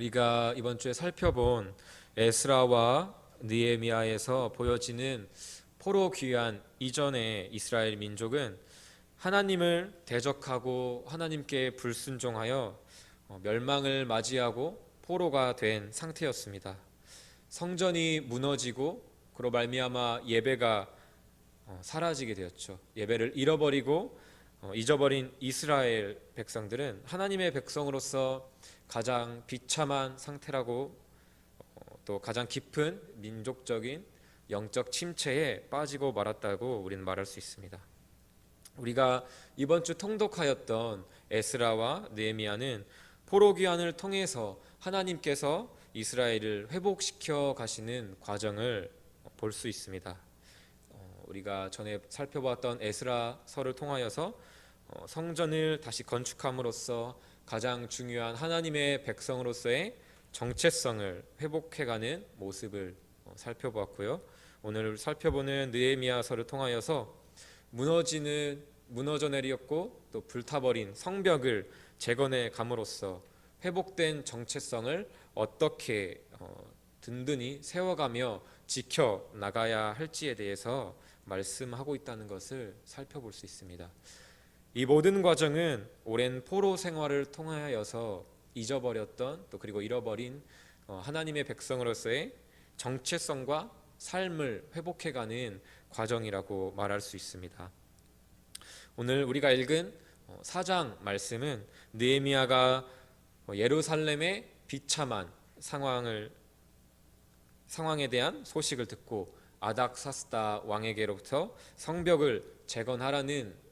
우리가 이번 주에 살펴본 에스라와 느헤미야에서 보여지는 포로 귀환 이전의 이스라엘 민족은 하나님을 대적하고 하나님께 불순종하여 멸망을 맞이하고 포로가 된 상태였습니다. 성전이 무너지고 그로 말미암아 예배가 사라지게 되었죠. 예배를 잃어버리고 잊어버린 이스라엘 백성들은 하나님의 백성으로서 가장 비참한 상태라고, 또 가장 깊은 민족적인 영적 침체에 빠지고 말았다고 우리는 말할 수 있습니다. 우리가 이번 주 통독하였던 에스라와 느헤미야는 포로 귀환을 통해서 하나님께서 이스라엘을 회복시켜 가시는 과정을 볼 수 있습니다. 우리가 전에 살펴봤던 에스라서를 통하여서 성전을 다시 건축함으로써 가장 중요한 하나님의 백성으로서의 정체성을 회복해가는 모습을 살펴보았고요. 오늘 살펴보는 느헤미야서를 통하여서 무너져 내렸고 또 불타버린 성벽을 재건해 감으로써 회복된 정체성을 어떻게 든든히 세워가며 지켜 나가야 할지에 대해서 말씀하고 있다는 것을 살펴볼 수 있습니다. 이 모든 과정은 오랜 포로 생활을 통하여서 잊어버렸던 또 그리고 잃어버린 하나님의 백성으로서의 정체성과 삶을 회복해가는 과정이라고 말할 수 있습니다. 오늘 우리가 읽은 4장 말씀은 느헤미야가 예루살렘의 비참한 상황에 대한 소식을 듣고 아닥사스다 왕에게로부터 성벽을 재건하라는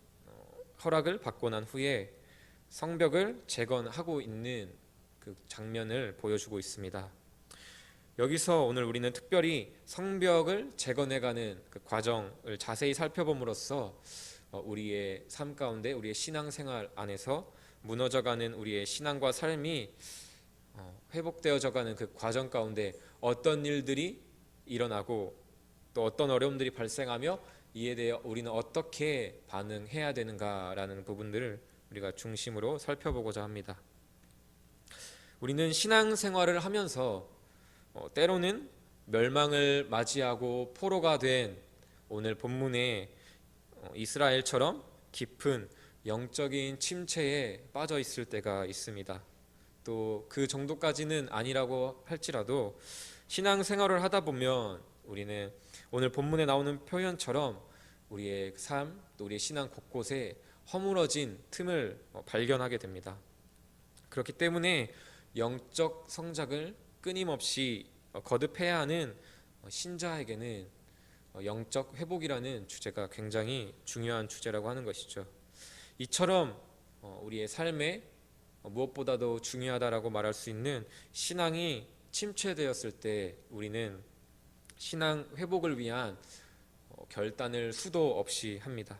허락을 받고 난 후에 성벽을 재건하고 있는 그 장면을 보여주고 있습니다. 여기서 오늘 우리는 특별히 성벽을 재건해가는 그 과정을 자세히 살펴봄으로써 우리의 삶 가운데 우리의 신앙생활 안에서 무너져가는 우리의 신앙과 삶이 회복되어져가는 그 과정 가운데 어떤 일들이 일어나고 또 어떤 어려움들이 발생하며 이에 대해 우리는 어떻게 반응해야 되는가라는 부분들을 우리가 중심으로 살펴보고자 합니다. 우리는 신앙생활을 하면서 때로는 멸망을 맞이하고 포로가 된 오늘 본문의 이스라엘처럼 깊은 영적인 침체에 빠져 있을 때가 있습니다. 또 그 정도까지는 아니라고 할지라도 신앙생활을 하다 보면 우리는 오늘 본문에 나오는 표현처럼 우리의 삶 또 우리의 신앙 곳곳에 허물어진 틈을 발견하게 됩니다. 그렇기 때문에 영적 성장을 끊임없이 거듭해야 하는 신자에게는 영적 회복이라는 주제가 굉장히 중요한 주제라고 하는 것이죠. 이처럼 우리의 삶에 무엇보다도 중요하다라고 말할 수 있는 신앙이 침체되었을 때 우리는 신앙 회복을 위한 결단을 수도 없이 합니다.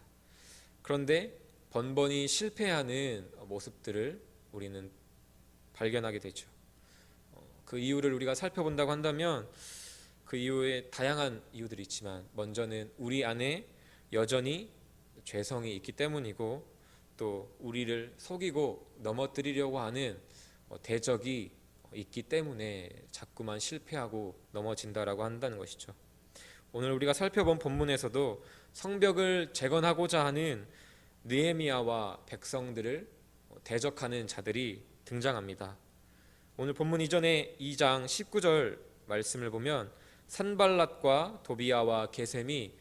그런데 번번이 실패하는 모습들을 우리는 발견하게 되죠. 그 이유를 우리가 살펴본다고 한다면 그 이유에 다양한 이유들이 있지만 먼저는 우리 안에 여전히 죄성이 있기 때문이고 또 우리를 속이고 넘어뜨리려고 하는 대적이 있기 때문에 자꾸만 실패하고 넘어진다라고 한다는 것이죠. 오늘 우리가 살펴본 본문에서도 성벽을 재건하고자 하는 느헤미야와 백성들을 대적하는 자들이 등장합니다. 오늘 본문 이전에 2장 19절 말씀을 보면 산발랏과 도비야와 게셈이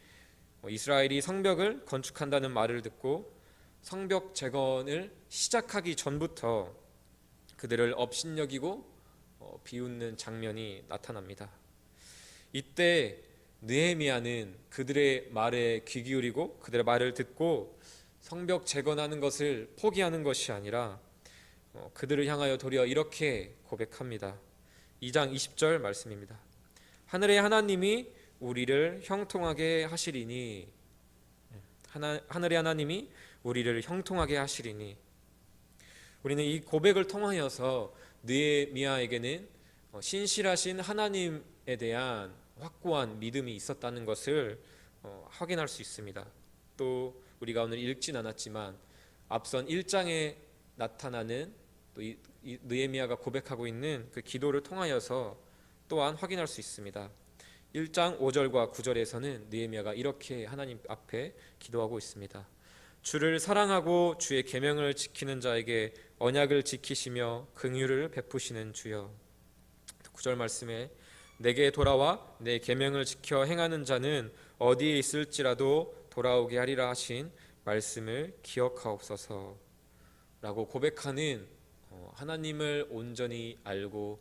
이스라엘이 성벽을 건축한다는 말을 듣고 성벽 재건을 시작하기 전부터 그들을 업신여기고 비웃는 장면이 나타납니다. 이때 느헤미야는 그들의 말에 귀 기울이고 그들의 말을 듣고 성벽 재건하는 것을 포기하는 것이 아니라 그들을 향하여 도리어 이렇게 고백합니다. 2장 20절 말씀입니다. 하늘의 하나님이 우리를 형통하게 하시리니 하늘의 하나님이 우리를 형통하게 하시리니. 우리는 이 고백을 통하여서 느헤미야에게는 신실하신 하나님에 대한 확고한 믿음이 있었다는 것을 확인할 수 있습니다. 또 우리가 오늘 읽진 않았지만 앞선 1장에 나타나는 또 이 느헤미야가 고백하고 있는 그 기도를 통하여서 또한 확인할 수 있습니다. 1장 5절과 9절에서는 느헤미야가 이렇게 하나님 앞에 기도하고 있습니다. 주를 사랑하고 주의 계명을 지키는 자에게 언약을 지키시며 긍휼을 베푸시는 주여. 9절 말씀에 내게 돌아와 내 계명을 지켜 행하는 자는 어디에 있을지라도 돌아오게 하리라 하신 말씀을 기억하옵소서 라고 고백하는 하나님을 온전히 알고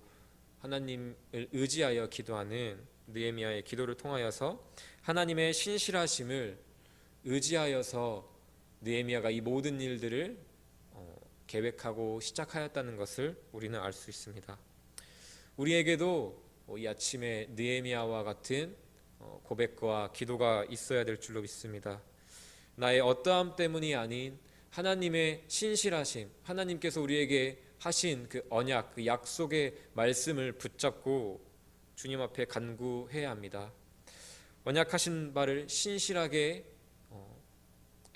하나님을 의지하여 기도하는 느헤미야의 기도를 통하여서 하나님의 신실하심을 의지하여서 느헤미야가 이 모든 일들을 계획하고 시작하였다는 것을 우리는 알 수 있습니다. 우리에게도 이 아침에 느헤미야와 같은 고백과 기도가 있어야 될 줄로 믿습니다. 나의 어떠함 때문이 아닌 하나님의 신실하심, 하나님께서 우리에게 하신 그 언약, 그 약속의 말씀을 붙잡고 주님 앞에 간구해야 합니다. 언약하신 바를 신실하게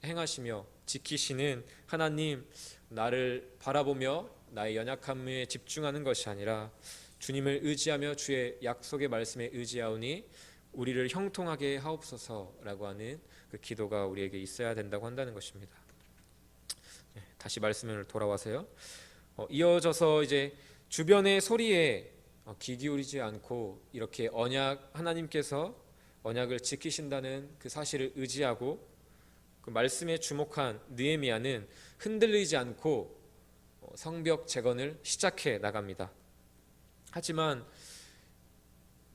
행하시며 지키시는 하나님, 나를 바라보며 나의 연약함에 집중하는 것이 아니라 주님을 의지하며 주의 약속의 말씀에 의지하오니 우리를 형통하게 하옵소서라고 하는 그 기도가 우리에게 있어야 된다고 한다는 것입니다. 다시 말씀을 돌아와서요. 이어져서 이제 주변의 소리에 귀 기울이지 않고 이렇게 하나님께서 언약을 지키신다는 그 사실을 의지하고 그 말씀에 주목한 느헤미야는 흔들리지 않고 성벽 재건을 시작해 나갑니다. 하지만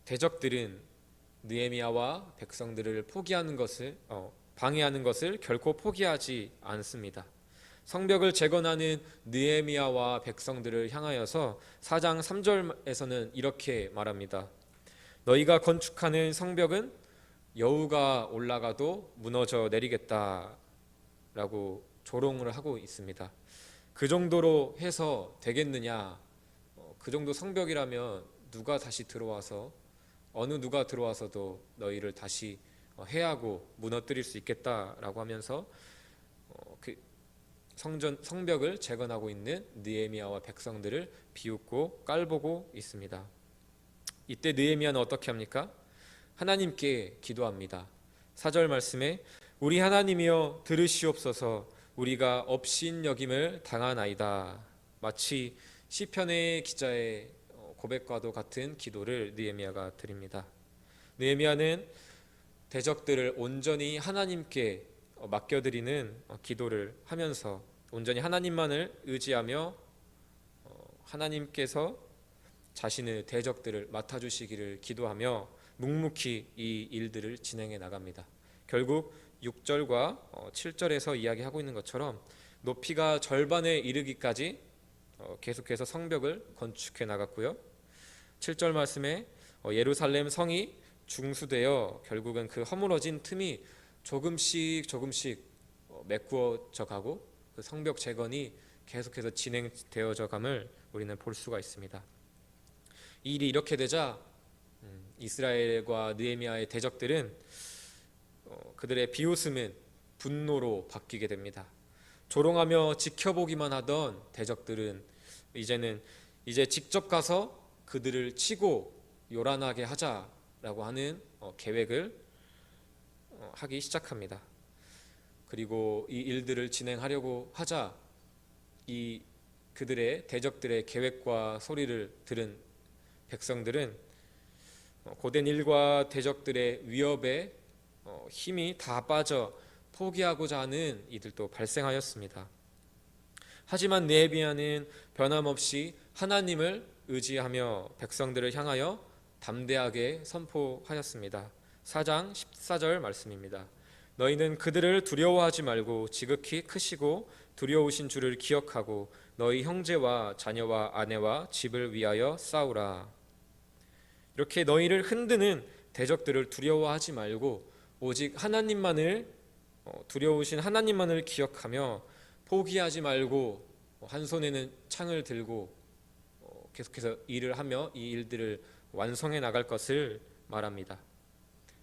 대적들은 느헤미야와 백성들을 방해하는 것을 결코 포기하지 않습니다. 성벽을 재건하는 느헤미야와 백성들을 향하여서 4장 3절에서는 이렇게 말합니다. 너희가 건축하는 성벽은 여우가 올라가도 무너져 내리겠다 라고 조롱을 하고 있습니다. 그 정도로 해서 되겠느냐, 그 정도 성벽이라면 어느 누가 들어와서도 너희를 다시 해하고 무너뜨릴 수 있겠다라고 하면서 그 성벽을 재건하고 있는 느헤미야와 백성들을 비웃고 깔보고 있습니다. 이때 느헤미야는 어떻게 합니까? 하나님께 기도합니다. 4절 말씀에 우리 하나님이여 들으시옵소서, 우리가 업신여김을 당하나이다. 마치 시편의 기자의 고백과도 같은 기도를 느헤미야가 드립니다. 느헤미야는 대적들을 온전히 하나님께 맡겨드리는 기도를 하면서 온전히 하나님만을 의지하며 하나님께서 자신의 대적들을 맡아주시기를 기도하며 묵묵히 이 일들을 진행해 나갑니다. 결국 6절과 7절에서 이야기하고 있는 것처럼 높이가 절반에 이르기까지 계속해서 성벽을 건축해 나갔고요. 7절 말씀에 예루살렘 성이 중수되어 결국은 그 허물어진 틈이 조금씩 메꾸어져 가고 그 성벽 재건이 계속해서 진행되어져 감을 우리는 볼 수가 있습니다. 이 일이 이렇게 되자 이스라엘과 느헤미야의 대적들은 그들의 비웃음은 분노로 바뀌게 됩니다. 조롱하며 지켜보기만 하던 대적들은 이제 직접 가서 그들을 치고 요란하게 하자라고 하는 계획을 하기 시작합니다. 그리고 이 일들을 진행하려고 하자 그들의 대적들의 계획과 소리를 들은 백성들은 고된 일과 대적들의 위협에 힘이 다 빠져 포기하고자 하는 이들도 발생하였습니다. 하지만 느헤미야는 변함없이 하나님을 의지하며 백성들을 향하여 담대하게 선포하였습니다. 4장 14절 말씀입니다. 너희는 그들을 두려워하지 말고 지극히 크시고 두려우신 주를 기억하고 너희 형제와 자녀와 아내와 집을 위하여 싸우라. 이렇게 너희를 흔드는 대적들을 두려워하지 말고 오직 두려우신 하나님만을 기억하며 포기하지 말고 한 손에는 창을 들고 계속해서 일을 하며 이 일들을 완성해 나갈 것을 말합니다.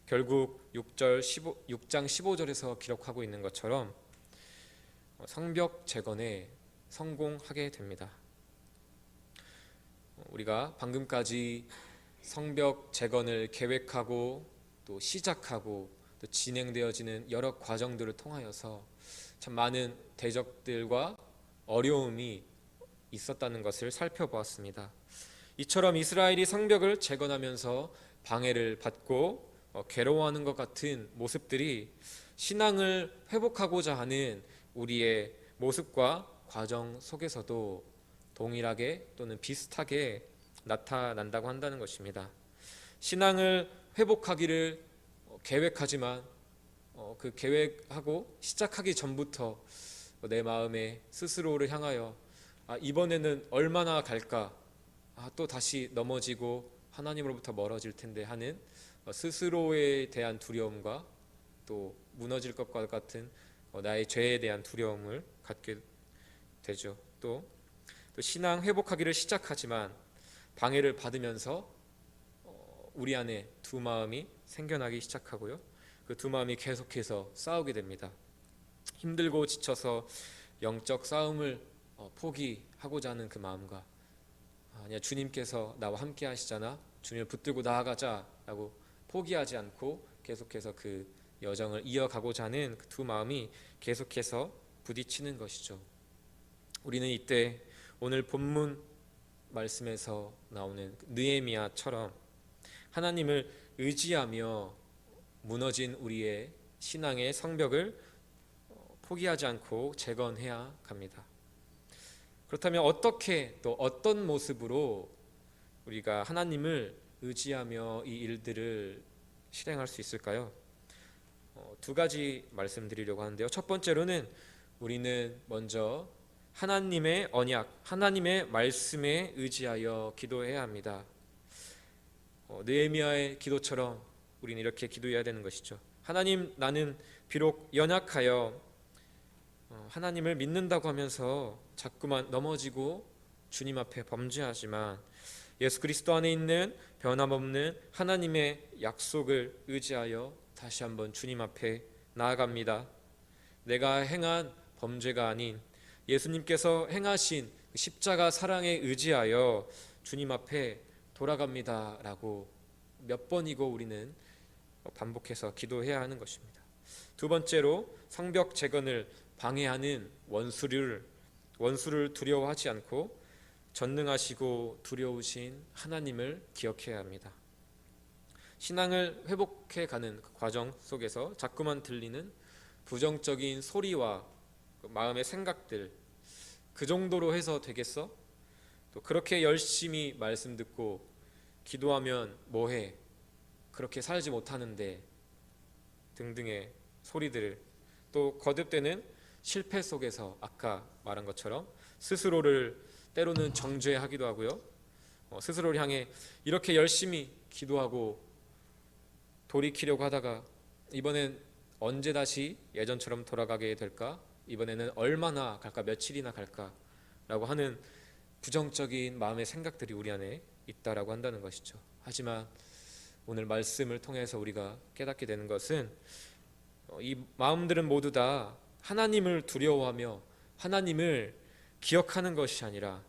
결국 6장 15절에서 기록하고 있는 것처럼 성벽 재건에 성공하게 됩니다. 우리가 방금까지 성벽 재건을 계획하고 또 시작하고 또 진행되어지는 여러 과정들을 통하여서 참 많은 대적들과 어려움이 있었다는 것을 살펴보았습니다. 이처럼 이스라엘이 성벽을 재건하면서 방해를 받고 괴로워하는 것 같은 모습들이 신앙을 회복하고자 하는 우리의 모습과 과정 속에서도 동일하게 또는 비슷하게 나타난다고 한다는 것입니다. 신앙을 회복하기를 계획하지만 그 계획하고 시작하기 전부터 내 마음에 스스로를 향하여 이번에는 얼마나 갈까, 또 다시 넘어지고 하나님으로부터 멀어질 텐데 하는 스스로에 대한 두려움과 또 무너질 것과 같은 나의 죄에 대한 두려움을 갖게 되죠. 또 신앙 회복하기를 시작하지만 방해를 받으면서 우리 안에 두 마음이 생겨나기 시작하고요. 그 두 마음이 계속해서 싸우게 됩니다. 힘들고 지쳐서 영적 싸움을 포기하고자 하는 그 마음과 아니야, 주님께서 나와 함께 하시잖아, 주님을 붙들고 나아가자라고 포기하지 않고 계속해서 그 여정을 이어가고자 하는 그 두 마음이 계속해서 부딪히는 것이죠. 우리는 이때 오늘 본문 말씀에서 나오는 느헤미야처럼 하나님을 의지하며 무너진 우리의 신앙의 성벽을 포기하지 않고 재건해야 합니다. 그렇다면 어떻게 또 어떤 모습으로 우리가 하나님을 의지하며 이 일들을 실행할 수 있을까요? 두 가지 말씀드리려고 하는데요. 첫 번째로는 우리는 먼저 하나님의 언약, 하나님의 말씀에 의지하여 기도해야 합니다. 느헤미야의 기도처럼 우리는 이렇게 기도해야 되는 것이죠. 하나님, 나는 비록 연약하여 하나님을 믿는다고 하면서 자꾸만 넘어지고 주님 앞에 범죄하지만 예수 그리스도 안에 있는 변함없는 하나님의 약속을 의지하여 다시 한번 주님 앞에 나아갑니다. 내가 행한 범죄가 아닌 예수님께서 행하신 십자가 사랑에 의지하여 주님 앞에 돌아갑니다 라고 몇 번이고 우리는 반복해서 기도해야 하는 것입니다. 두 번째로 성벽 재건을 방해하는 원수를 두려워하지 않고 전능하시고 두려우신 하나님을 기억해야 합니다. 신앙을 회복해가는 그 과정 속에서 자꾸만 들리는 부정적인 소리와 마음의 생각들, 그 정도로 해서 되겠어? 또 그렇게 열심히 말씀 듣고 기도하면 뭐해? 그렇게 살지 못하는데 등등의 소리들을, 또 거듭되는 실패 속에서 아까 말한 것처럼 스스로를 때로는 정죄하기도 하고요. 스스로를 향해 이렇게 열심히 기도하고 돌이키려고 하다가 이번엔 언제 다시 예전처럼 돌아가게 될까? 이번에는 얼마나 갈까? 며칠이나 갈까? 라고 하는 부정적인 마음의 생각들이 우리 안에 있다라고 한다는 것이죠. 하지만 오늘 말씀을 통해서 우리가 깨닫게 되는 것은 이 마음들은 모두 다 하나님을 두려워하며 하나님을 기억하는 것이 아니라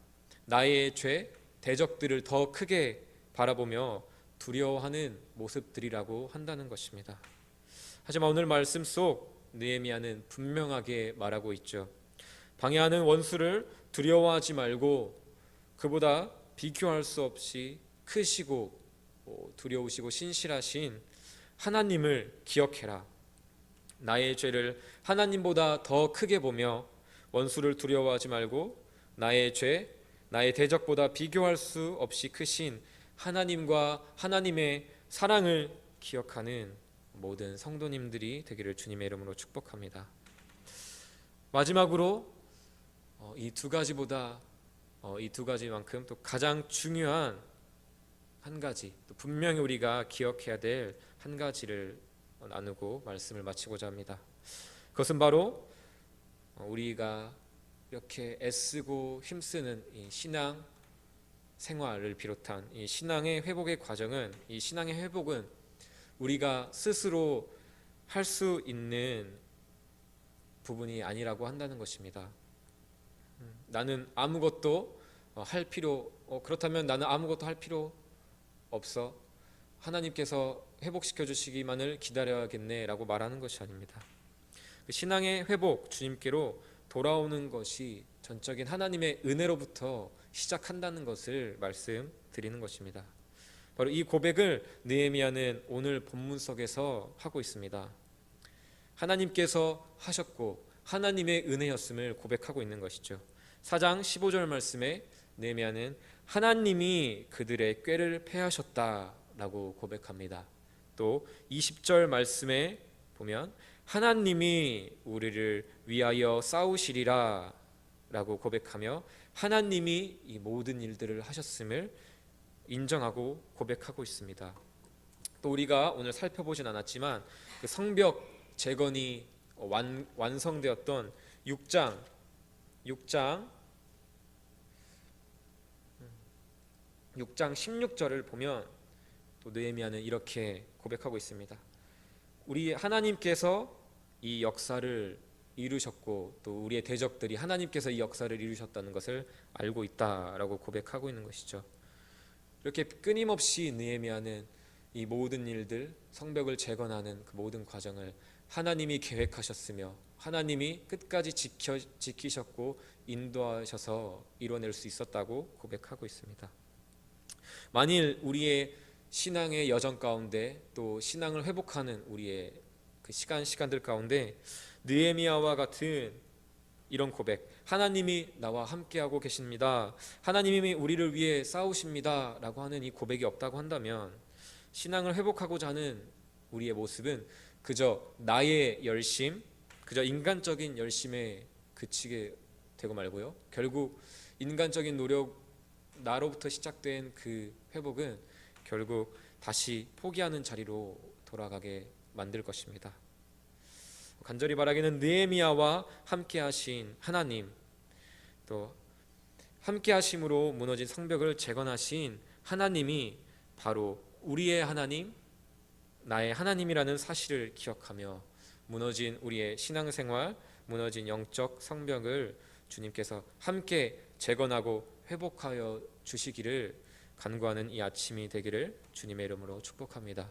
나의 죄, 대적들을 더 크게 바라보며 두려워하는 모습들이라고 한다는 것입니다. 하지만 오늘 말씀 속 느헤미야는 분명하게 말하고 있죠. 방해하는 원수를 두려워하지 말고 그보다 비교할 수 없이 크시고 두려우시고 신실하신 하나님을 기억해라. 나의 죄를 하나님보다 더 크게 보며 원수를 두려워하지 말고 나의 죄, 나의 대적보다 비교할 수 없이 크신 하나님과 하나님의 사랑을 기억하는 모든 성도님들이 되기를 주님의 이름으로 축복합니다. 마지막으로 이 두 가지보다 이 두 가지만큼 또 가장 중요한 한 가지, 또 분명히 우리가 기억해야 될 한 가지를 나누고 말씀을 마치고자 합니다. 그것은 바로 우리가 이렇게 애쓰고 힘쓰는 이 신앙 생활을 비롯한 이 신앙의 회복의 과정은, 이 신앙의 회복은 우리가 스스로 할 수 있는 부분이 아니라고 한다는 것입니다. 나는 아무것도 그렇다면 나는 아무것도 할 필요 없어. 하나님께서 회복시켜 주시기만을 기다려야겠네라고 말하는 것이 아닙니다. 그 신앙의 회복, 주님께로 돌아오는 것이 전적인 하나님의 은혜로부터 시작한다는 것을 말씀드리는 것입니다. 바로 이 고백을 느헤미야는 오늘 본문 속에서 하고 있습니다. 하나님께서 하셨고 하나님의 은혜였음을 고백하고 있는 것이죠. 4장 15절 말씀에 느헤미야는 하나님이 그들의 꾀를 패하셨다라고 고백합니다. 또 20절 말씀에 보면 하나님이 우리를 위하여 싸우시리라 라고 고백하며 하나님이 이 모든 일들을 하셨음을 인정하고 고백하고 있습니다. 또 우리가 오늘 살펴보진 않았지만 그 성벽 재건이 완성되었던 6장 16절을 보면 또 느헤미야는 이렇게 고백하고 있습니다. 우리 하나님께서 이 역사를 이루셨고 또 우리의 대적들이 하나님께서 이 역사를 이루셨다는 것을 알고 있다라고 고백하고 있는 것이죠. 이렇게 끊임없이 느헤미야는 이 모든 일들, 성벽을 재건하는 그 모든 과정을 하나님이 계획하셨으며 하나님이 끝까지 지키셨고 인도하셔서 이뤄낼 수 있었다고 고백하고 있습니다. 만일 우리의 신앙의 여정 가운데 또 신앙을 회복하는 우리의 그 시간들 가운데 느헤미야와 같은 이런 고백, 하나님이 나와 함께하고 계십니다, 하나님이 우리를 위해 싸우십니다 라고 하는 이 고백이 없다고 한다면 신앙을 회복하고자 하는 우리의 모습은 그저 나의 열심, 그저 인간적인 열심에 그치게 되고 말고요, 결국 인간적인 노력, 나로부터 시작된 그 회복은 결국 다시 포기하는 자리로 돌아가게 만들 것입니다. 간절히 바라기는 느헤미야와 함께 하신 하나님, 또 함께 하심으로 무너진 성벽을 재건하신 하나님이 바로 우리의 하나님, 나의 하나님이라는 사실을 기억하며 무너진 우리의 신앙생활, 무너진 영적 성벽을 주님께서 함께 재건하고 회복하여 주시기를 간구하는 이 아침이 되기를 주님의 이름으로 축복합니다.